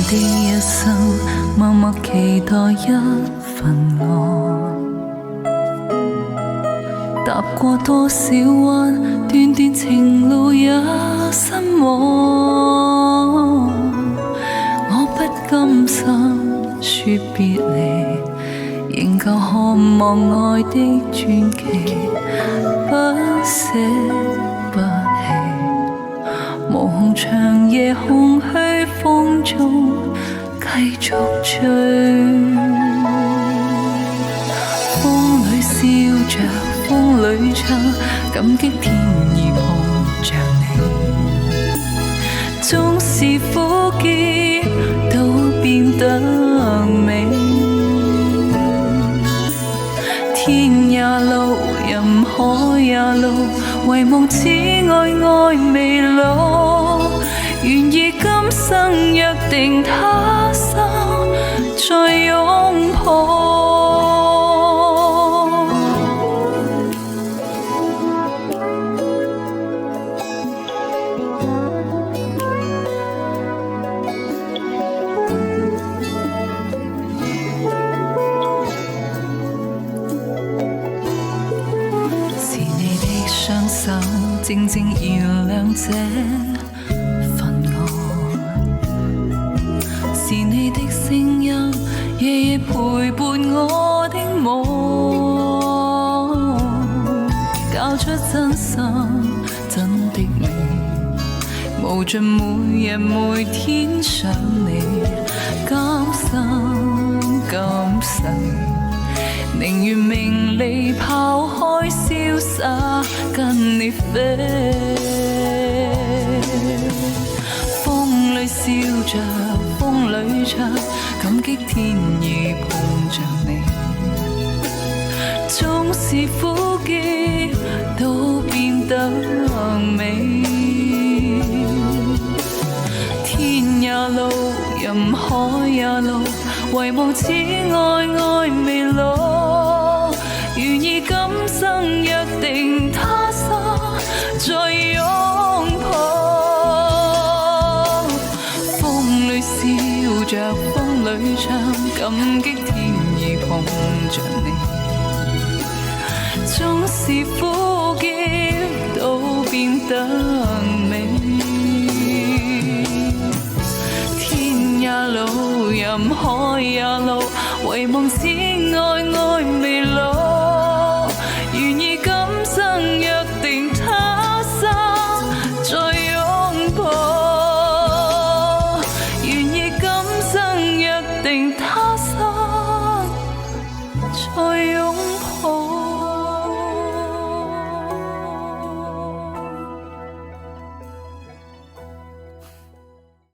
的一生，默默期待一份愛。踏過多少彎，段段情路也心往。我不甘心說別離，仍舊渴望愛的傳奇，不捨不棄，無紅長夜空虛風中繼續追。風裏笑着，風裏唱，感激天意碰着你。縱是苦澀都變得美。天也路，任海也路，唯夢只愛愛未老。願意今生約定他生再擁抱。雙手靜靜燃亮這份愛，是你的聲音夜夜陪伴我的夢，交出真心真的美，無盡每日每天想你，甘心甘誓，寧願名利拋開瀟灑跟你飛。風裏笑着，風裏唱，感激天意碰着你。縱是苦澀都變得美。天也路，任海也路，唯夢只愛愛未老。願意今生約定他生再擁抱。風裏笑着，風裏唱，感激天意碰着你。縱是苦澀都變得美。天也路，任海也路，唯夢只愛愛未老。願意今生約定他生再擁抱。願意今生約定他生再擁抱。